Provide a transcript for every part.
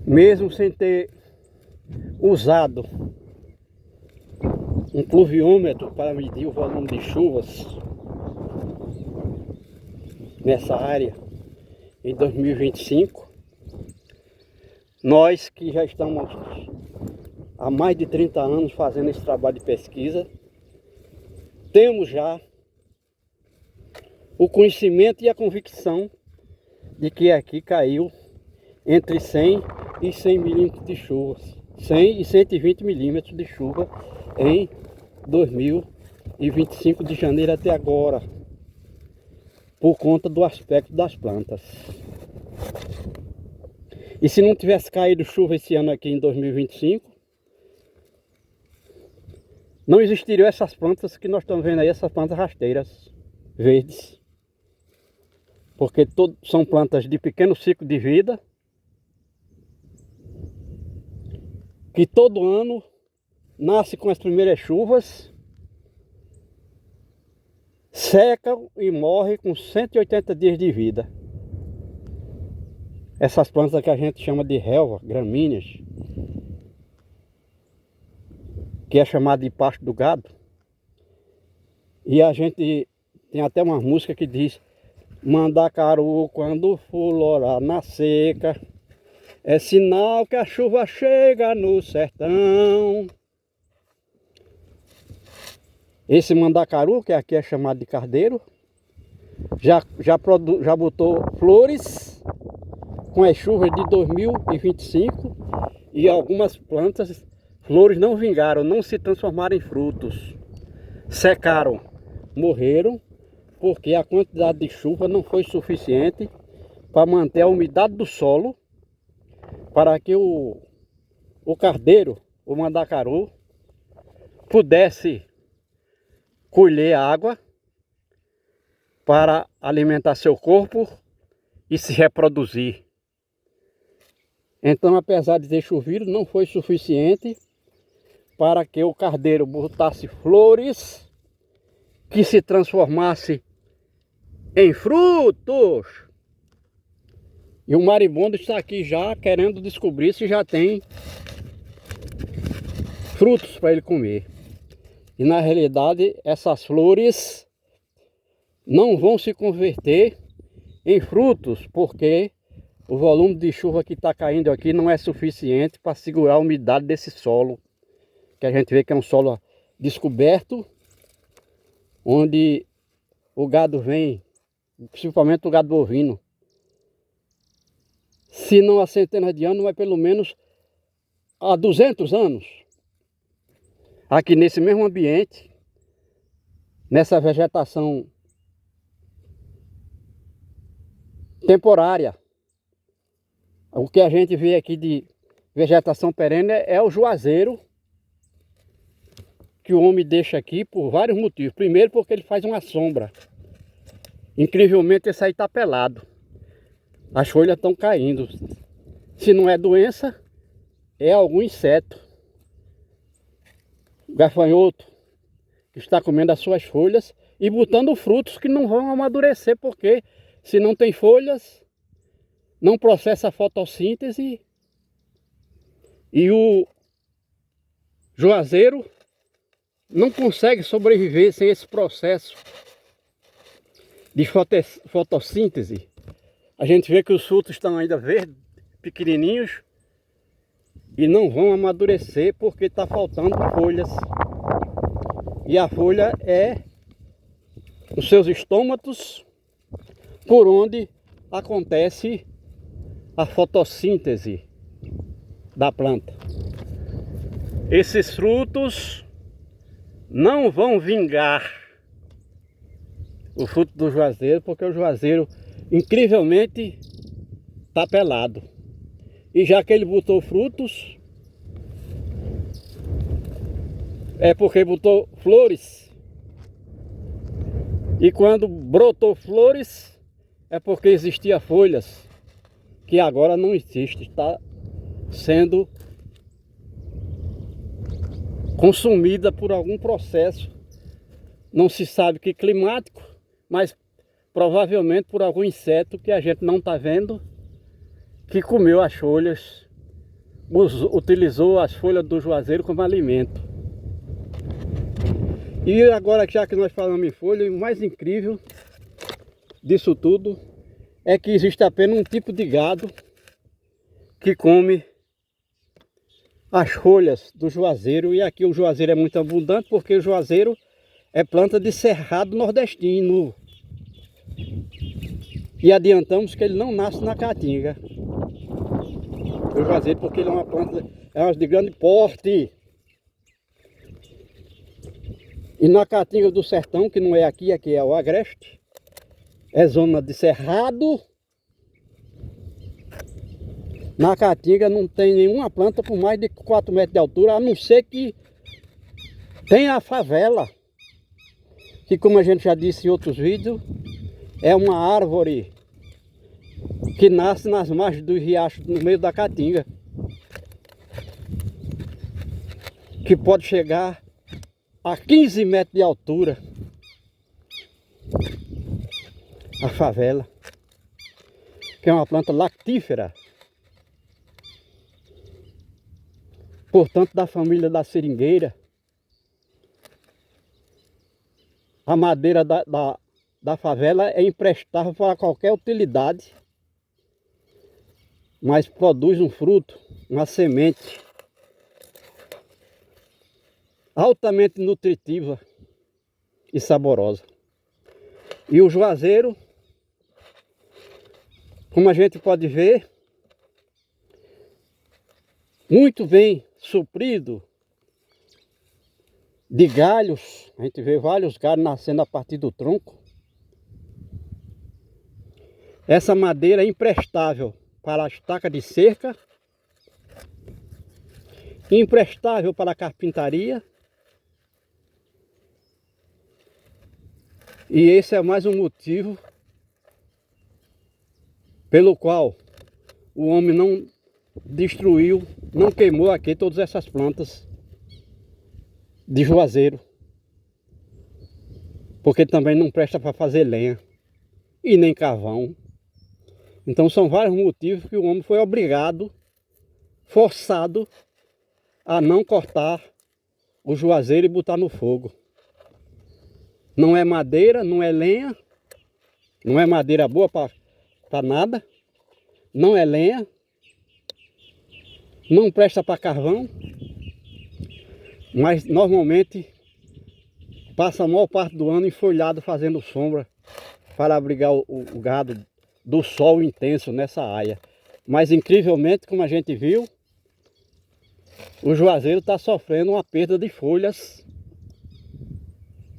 Mesmo sem ter usado um pluviômetro para medir o volume de chuvas nessa área em 2025, nós que já estamos há mais de 30 anos fazendo esse trabalho de pesquisa, temos já o conhecimento e a convicção de que aqui caiu entre 100 e 100 milímetros de chuva, 100 e 120 milímetros de chuva em 2025 de janeiro até agora, por conta do aspecto das plantas. E se não tivesse caído chuva esse ano aqui em 2025, não existiriam essas plantas que nós estamos vendo aí, essas plantas rasteiras verdes. Porque são plantas de pequeno ciclo de vida, que todo ano nasce com as primeiras chuvas, secam e morrem com 180 dias de vida. Essas plantas que a gente chama de relva, gramíneas, que é chamada de pasto do gado. E a gente tem até uma música que diz: Mandacaru, quando florar na seca, é sinal que a chuva chega no sertão. Esse mandacaru, que aqui é chamado de cardeiro, já botou flores com as chuvas de 2025, e algumas plantas, flores não vingaram, não se transformaram em frutos, secaram, morreram, porque a quantidade de chuva não foi suficiente para manter a umidade do solo, para que o cardeiro, o mandacaru, pudesse colher água para alimentar seu corpo e se reproduzir. Então, apesar de ter chovido, não foi suficiente para que o cardeiro botasse flores que se transformasse em frutos. E o maribondo está aqui já querendo descobrir se já tem frutos para ele comer. E na realidade essas flores não vão se converter em frutos, porque o volume de chuva que está caindo aqui não é suficiente para segurar a umidade desse solo, que a gente vê que é um solo descoberto, onde o gado vem, principalmente o gado bovino, se não há centenas de anos, mas pelo menos há 200 anos, aqui nesse mesmo ambiente, nessa vegetação temporária. O que a gente vê aqui de vegetação perene é o juazeiro, que o homem deixa aqui por vários motivos. Primeiro, porque ele faz uma sombra. Incrivelmente esse aí está pelado. As folhas estão caindo. Se não é doença, é algum inseto, gafanhoto, que está comendo as suas folhas e botando frutos que não vão amadurecer, porque se não tem folhas, não processa a fotossíntese, e o juazeiro não consegue sobreviver sem esse processo de fotossíntese. A gente vê que os frutos estão ainda verdes, pequenininhos, e não vão amadurecer porque está faltando folhas. E a folha é os seus estômatos, por onde acontece a fotossíntese da planta. Esses frutos não vão vingar o fruto do juazeiro, porque o juazeiro incrivelmente está pelado. E já que ele botou frutos, é porque botou flores. E quando brotou flores, é porque existia folhas, que agora não existe, está sendo consumida por algum processo, não se sabe que climático, mas provavelmente por algum inseto que a gente não está vendo, que comeu as folhas utilizou as folhas do juazeiro como alimento. E agora, já que nós falamos em folha, o mais incrível disso tudo é que existe apenas um tipo de gado que come as folhas do juazeiro. E aqui o juazeiro é muito abundante porque o juazeiro é planta de cerrado nordestino. E adiantamos que ele não nasce na caatinga. O juazeiro, porque ele é uma planta de grande porte. E na caatinga do sertão, que não é aqui, aqui é o agreste, é zona de cerrado. Na caatinga não tem nenhuma planta por mais de 4 metros de altura, a não ser que tenha a favela, que, como a gente já disse em outros vídeos, é uma árvore que nasce nas margens dos riachos, no meio da caatinga, que pode chegar a 15 metros de altura. A favela, que é uma planta lactífera, portanto da família da seringueira. A madeira da favela é imprestável para qualquer utilidade, mas produz um fruto, uma semente altamente nutritiva e saborosa. E o juazeiro, como a gente pode ver, muito bem suprido de galhos. A gente vê vários galhos nascendo a partir do tronco. Essa madeira é imprestável para a estaca de cerca, imprestável para a carpintaria. E esse é mais um motivo pelo qual o homem não destruiu, não queimou aqui todas essas plantas de juazeiro, porque também não presta para fazer lenha e nem carvão. Então são vários motivos que o homem foi obrigado, forçado a não cortar o juazeiro e botar no fogo. Não é madeira, não é lenha, não é madeira boa para nada, não é lenha, não presta para carvão, mas normalmente passa a maior parte do ano enfolhado fazendo sombra para abrigar o gado do sol intenso nessa área. Mas incrivelmente, como a gente viu, o juazeiro está sofrendo uma perda de folhas,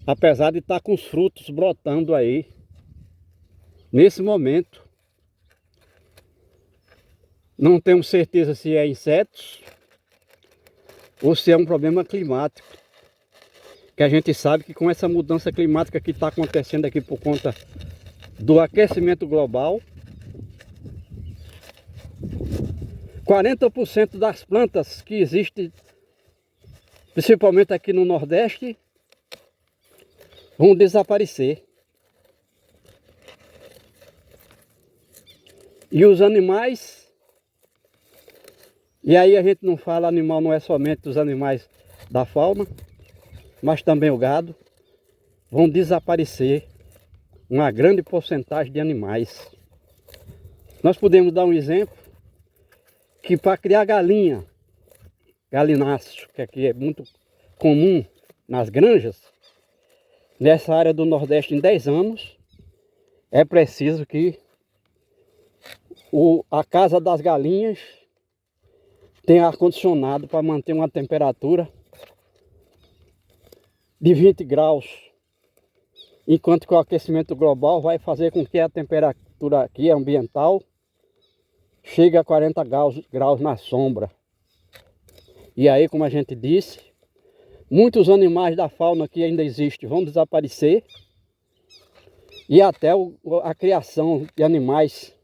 apesar de estar com os frutos brotando aí nesse momento. Não temos certeza se é insetos ou se é um problema climático, que a gente sabe que com essa mudança climática que está acontecendo aqui por conta do aquecimento global, 40% das plantas que existem, principalmente aqui no Nordeste, vão desaparecer. E os animais, e aí a gente não fala animal, não é somente os animais da fauna, mas também o gado, vão desaparecer uma grande porcentagem de animais. Nós podemos dar um exemplo, que para criar galinha, galináceo, que aqui é muito comum nas granjas, nessa área do Nordeste em 10 anos, é preciso que a casa das galinhas tenha ar-condicionado para manter uma temperatura de 20 graus, enquanto que o aquecimento global vai fazer com que a temperatura aqui ambiental chegue a 40 graus na sombra. E aí, como a gente disse, muitos animais da fauna que ainda existem vão desaparecer, e até a criação de animais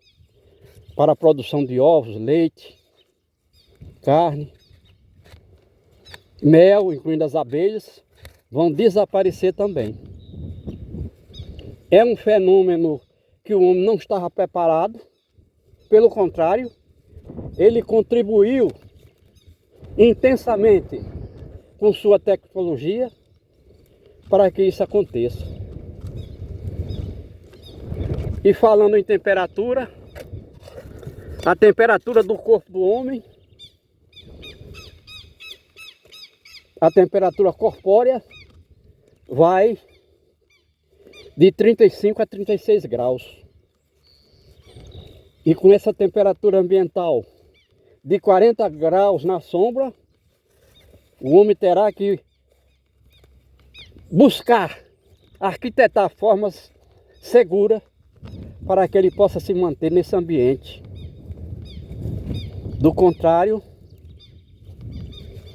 para a produção de ovos, leite, carne, mel, incluindo as abelhas, vão desaparecer também. É um fenômeno que o homem não estava preparado, pelo contrário, ele contribuiu intensamente com sua tecnologia para que isso aconteça. E falando em temperatura, a temperatura do corpo do homem, a temperatura corpórea vai de 35 a 36 graus. E com essa temperatura ambiental de 40 graus na sombra, o homem terá que buscar arquitetar formas seguras para que ele possa se manter nesse ambiente. Do contrário,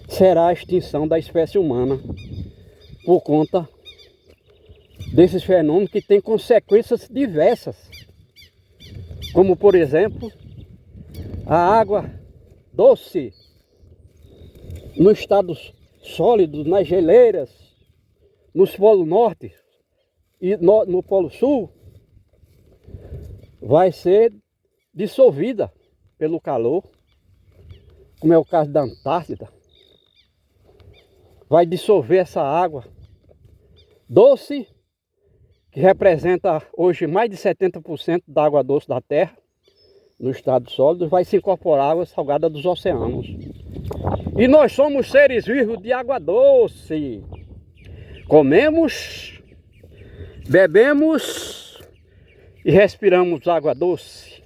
será a extinção da espécie humana por conta desses fenômenos que têm consequências diversas, como por exemplo a água doce no estado sólido, nas geleiras, nos polos norte e no polo sul, vai ser dissolvida pelo calor, como é o caso da Antártida. Vai dissolver essa água doce, que representa hoje mais de 70% da água doce da Terra, no estado sólido, vai se incorporar à água salgada dos oceanos. E nós somos seres vivos de água doce. Comemos, bebemos e respiramos água doce.